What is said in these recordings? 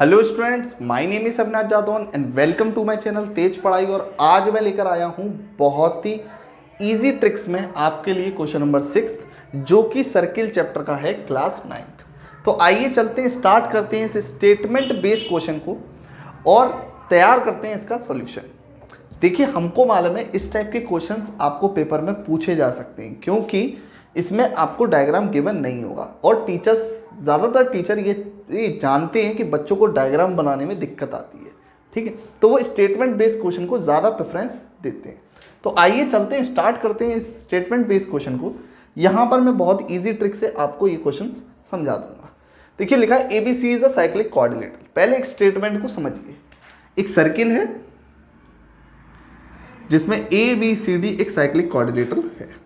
Hello students, my name is Avinash Jadaun and welcome to my channel Tej Padhai. और आज मैं लेकर आया हूं बहुत ही इजी ट्रिक्स में आपके लिए क्वेश्चन नंबर 6 जो कि सर्किल चैप्टर का है क्लास 9th। तो आइए चलते हैं, स्टार्ट करते हैं इस स्टेटमेंट बेस्ड क्वेश्चन को और तैयार करते हैं इसका सॉल्यूशन। देखिए, हमको मालूम है इस टाइप के क्वेश्चंस आपको पेपर में पूछे जा सकते हैं क्योंकि इसमें आपको डायग्राम गिवन नहीं होगा और टीचर्स, ज़्यादातर टीचर ये जानते हैं कि बच्चों को डायग्राम बनाने में दिक्कत आती है। ठीक है, तो वो स्टेटमेंट बेस्ड क्वेश्चन को ज़्यादा प्रेफरेंस देते हैं। तो आइए चलते हैं, स्टार्ट करते हैं इस स्टेटमेंट बेस्ड क्वेश्चन को। यहाँ पर मैं बहुत ईजी ट्रिक से आपको ये क्वेश्चन समझा दूंगा। देखिए, लिखा है ABC is a cyclic coordinator. पहले एक स्टेटमेंट को समझिए। एक सर्किल है जिसमें ABCD एक साइक्लिक कोऑर्डिनेटर है।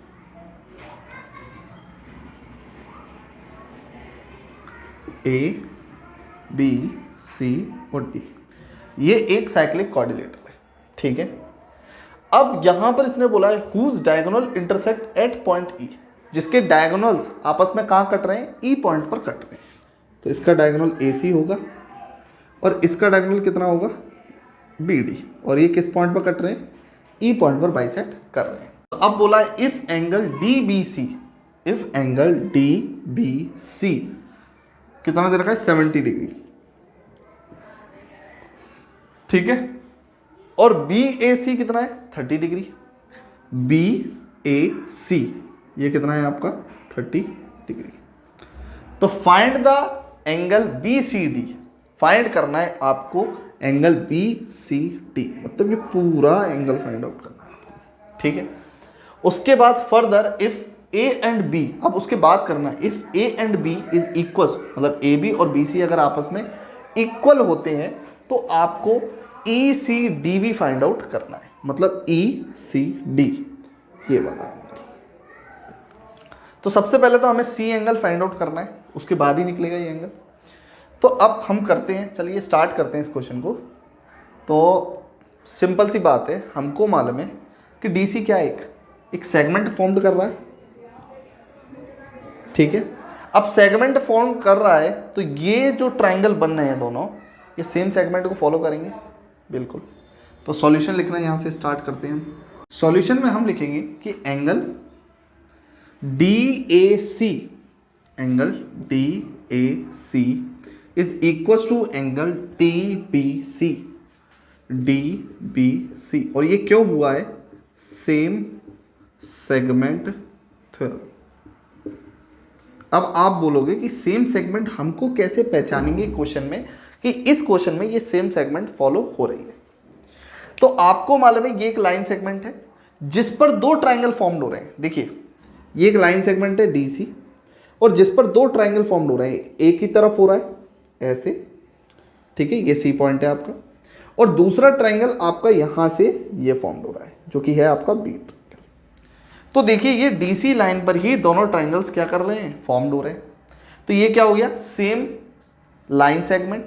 A, B, C और D, ये एक साइक्लिक कोऑर्डिनेटर है। ठीक है, अब यहां पर इसने बोला है whose diagonal intersect at point E, जिसके डायगोनल्स आपस में कहां कट रहे हैं? E पॉइंट पर कट रहे हैं। तो इसका डायगोनल AC होगा और इसका डायगोनल कितना होगा? BD। और ये किस पॉइंट पर कट रहे हैं? E पॉइंट पर बाइसेक्ट कर रहे हैं। तो अब बोला है इफ एंगल DBC कितना दे रखा है? 70 डिग्री। ठीक है, और BAC कितना है? 30 डिग्री। BAC ये कितना है आपका? 30 डिग्री। तो find the angle BCD। Find करना है आपको एंगल BCD, मतलब ये पूरा एंगल फाइंड आउट करना है आपको। ठीक है, उसके बाद further if A and B, अब उसके बाद करना है if A and B is equal, मतलब AB और BC अगर आपस में इक्वल होते हैं तो आपको ECD भी फाइंड आउट करना है, मतलब ECD ये वाला एंगल। तो सबसे पहले तो हमें C एंगल फाइंड आउट करना है, उसके बाद ही निकलेगा ये एंगल। तो अब हम करते हैं, चलिए स्टार्ट करते हैं इस क्वेश्चन को। तो सिंपल सी बात है, हमको मालूम है कि DC क्या है? एक सेगमेंट फॉर्म कर रहा है। ठीक है, अब सेगमेंट फॉर्म कर रहा है तो ये जो ट्रायंगल बन रहे हैं दोनों, ये सेम सेगमेंट को फॉलो करेंगे बिल्कुल। तो सॉल्यूशन लिखना यहां से स्टार्ट करते हैं। सॉल्यूशन में हम लिखेंगे कि angle DAC is equal to angle DBC। और ये क्यों हुआ है? Same segment theorem. अब आप बोलोगे कि सेम सेगमेंट हमको कैसे पहचानेंगे क्वेश्चन में कि इस क्वेश्चन में ये सेम सेगमेंट फॉलो हो रही है। तो आपको मालूम है ये एक लाइन सेगमेंट है जिस पर दो ट्रायंगल फॉर्म हो रहे हैं। देखिए, ये एक लाइन सेगमेंट है DC और जिस पर दो ट्रायंगल फॉर्म हो रहे हैं। एक ही तरफ हो रहा है ऐसे, ठीक है, ये C पॉइंट है आपका, और दूसरा ट्रायंगल आपका यहां से ये फॉर्म हो रहा है जो कि है आपका B। तो देखिए, ये DC लाइन पर ही दोनों ट्रायंगल्स क्या कर रहे हैं? फॉर्म्ड हो रहे हैं। तो ये क्या हो गया? Same line segment.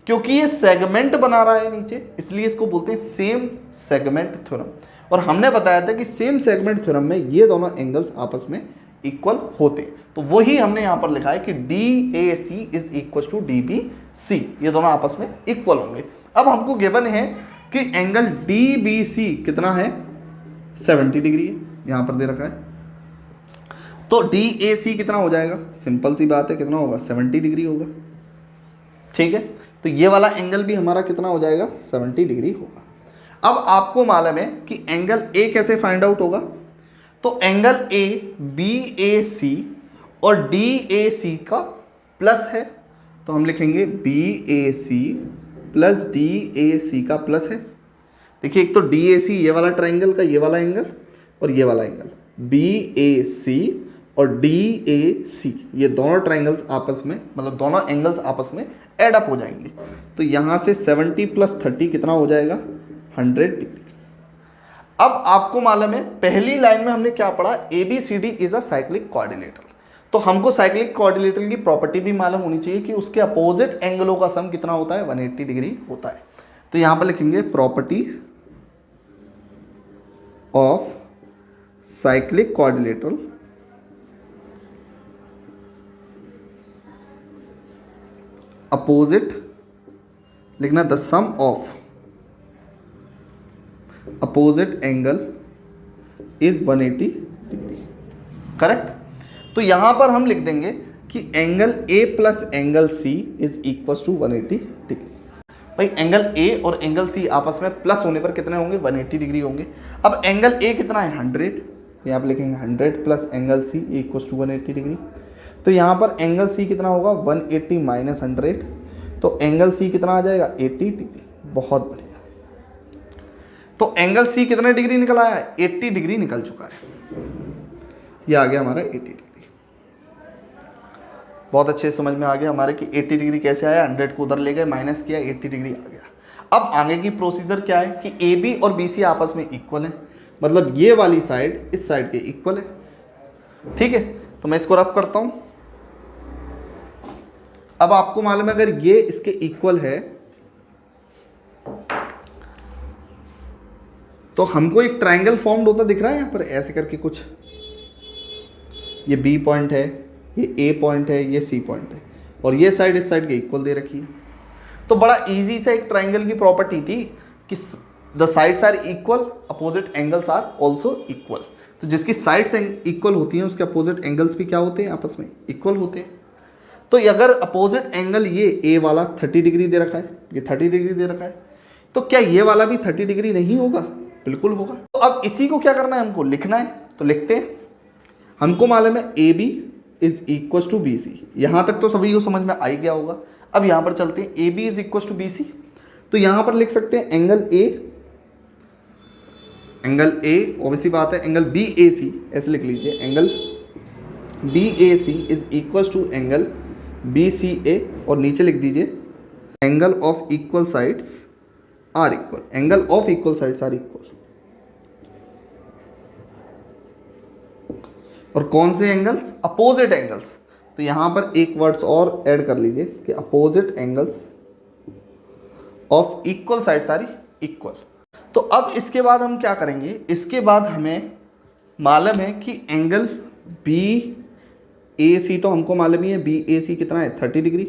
क्योंकि ये सेगमेंट बना रहा है नीचे, इसलिए इसको बोलते हैं सेम सेगमेंट थ्योरम। और हमने बताया था कि सेम सेगमेंट थ्योरम में ये दोनों एंगल्स आपस में इक्वल होते हैं। तो वही हमने यहां पर लिखा है कि DAC is equal to DBC, ये दोनों आपस में इक्वल होंगे। अब हमको गिवन है कि एंगल DBC कितना है? 70 डिग्री है, यहां पर दे रखा है। तो DAC कितना हो जाएगा? सिंपल सी बात है, कितना होगा? 70 डिग्री होगा। ठीक है, तो ये वाला एंगल भी हमारा कितना हो जाएगा? 70 डिग्री होगा। अब आपको मालूम है कि एंगल A कैसे फाइंड आउट होगा? तो एंगल A BAC और DAC का प्लस है, तो हम लिखेंगे BAC प्लस DAC का प्लस है। देखिए, एक तो DAC ये वाला ट्रायंगल का ये वाला एंगल और ये वाला एंगल, BAC और DAC, ये दोनों ट्रायंगल्स आपस में, मतलब दोनों एंगल्स आपस में ऐड अप हो जाएंगे। तो यहां से 70 प्लस 30 कितना हो जाएगा? 100 डिग्री। अब आपको मालूम है पहली लाइन में हमने क्या पढ़ा? ABCD is a cyclic coordinator. तो हमको साइक्लिक कोऑर्डिनेटर की प्रॉपर्टी भी मालूम होनी चाहिए कि उसके अपोजिट एंगलों का सम कितना होता है? 180 डिग्री होता है। तो यहां पर लिखेंगे properties of cyclic coordinator opposite लिखना the sum of opposite angle is 180 degree. Correct. तो यहां पर हम लिख देंगे कि angle A plus angle C is equal to 180 degree. भाई एंगल ए और एंगल सी आपस में प्लस होने पर कितने होंगे? 180 डिग्री होंगे। अब एंगल ए कितना है? 100, यहाँ पर लिखेंगे 100 plus angle C equal to 180 degree. तो यहाँ पर एंगल सी कितना होगा? 180 माइनस 100, तो एंगल सी कितना आ जाएगा? 80 डिग्री। बहुत बढ़िया। तो एंगल सी कितने डिग्री निकल आया है? 80 डिग्री निकल चुका है। ये आ गया हमारा 80 डिग्री। बहुत अच्छे समझ में आ गया हमारे कि 80 डिग्री कैसे आया। 100 को उधर ले गए, माइनस किया, 80 डिग्री आ गया। अब आगे की प्रोसीजर क्या है कि ए बी और बी सी आपस में इक्वल है, मतलब ये वाली साइड इस साइड के इक्वल है। ठीक है, तो मैं इसको रफ करता हूं। अब आपको मालूम है अगर ये इसके इक्वल है तो हमको एक ट्रायंगल फॉर्म्ड होता दिख रहा है यहां पर ऐसे करके कुछ। ये बी पॉइंट है, ये ए पॉइंट है, ये सी पॉइंट है, और ये साइड इस साइड के इक्वल दे रखी है। तो बड़ा इजी सा एक ट्रायंगल की प्रॉपर्टी थी कि the sides are equal, opposite angles are also equal. तो जिसकी साइड्स इक्वल होती हैं उसके अपोजिट एंगल्स भी क्या होते हैं? आपस में इक्वल होते हैं। तो अगर अपोजिट एंगल ये ए वाला 30 डिग्री दे रखा है, ये 30 डिग्री दे रखा है, तो क्या ये वाला भी 30 डिग्री नहीं होगा? बिल्कुल होगा। तो अब इसी को क्या करना है? हमको लिखना है, तो लिखते हैं। हमको मालूम है A B is equal to B C. यहां तक तो सभी को समझ में आ ही गया होगा। अब यहां पर चलते हैं, A B is equal to B C. तो यहां पर लिख सकते हैं एंगल ए ऑब्वियसली बात है, एंगल बी ए सी ऐसे लिख लीजिए। Angle B A C is equal to angle B C A, और नीचे लिख दीजिए angle of equal sides are equal. Angle of equal sides are equal. और कौन से एंगल्स? Opposite angles. तो यहां पर एक वर्ड्स और ऐड कर लीजिए कि opposite angles of equal sides are equal. तो अब इसके बाद हम क्या करेंगे? इसके बाद हमें मालूम है कि एंगल बी ए सी, तो हमको मालूम ही है बी ए सी कितना है? 30 डिग्री।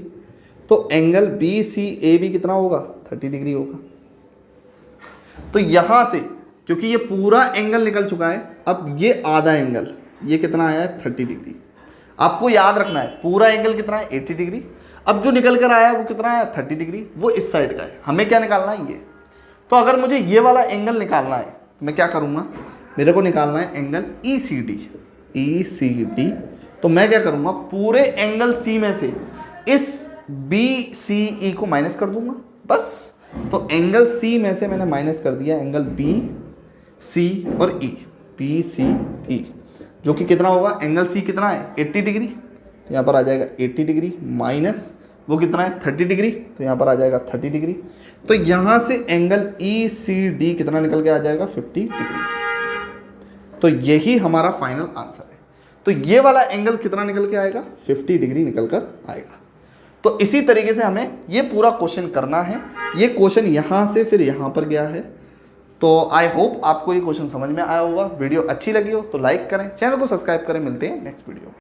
तो angle B C A B कितना होगा? 30 डिग्री होगा। तो यहां से क्योंकि ये पूरा एंगल निकल चुका है, अब ये आधा एंगल ये कितना आया है? 30 डिग्री। आपको याद रखना है पूरा एंगल कितना है? 80 डिग्री। अब जो निकल कर आया है वो कितना है? 30 डिग्री। वो इस साइड का है। हमें क्या निकालना है? ये। तो अगर मुझे ये वाला एंगल निकालना है तो मैं क्या करूंगा? मेरे को निकालना है एंगल ई सी डी। तो मैं क्या करूंगा? पूरे एंगल सी में से इस बी सी ई को माइनस कर दूंगा, बस। तो एंगल सी में से मैंने माइनस कर दिया एंगल बी सी और ई, बी सी ई, जो कि कितना होगा? एंगल सी कितना है? 80 डिग्री। तो यहाँ पर आ जाएगा 80 डिग्री माइनस वो कितना है? 30 डिग्री। तो यहाँ पर आ जाएगा 30 डिग्री। तो यहाँ से एंगल ई सी डी कितना निकल के आ जाएगा? 50 डिग्री। तो यही हमारा फाइनल आंसर है। तो ये वाला एंगल कितना निकल के आएगा? 50 डिग्री निकल कर आएगा। तो इसी तरीके से हमें ये पूरा क्वेश्चन करना है। ये क्वेश्चन यहाँ से फिर यहाँ पर गया है। तो आई होप आपको ये क्वेश्चन समझ में आया होगा। वीडियो अच्छी लगी हो तो लाइक करें, चैनल को सब्सक्राइब करें। मिलते हैं नेक्स्ट वीडियो में।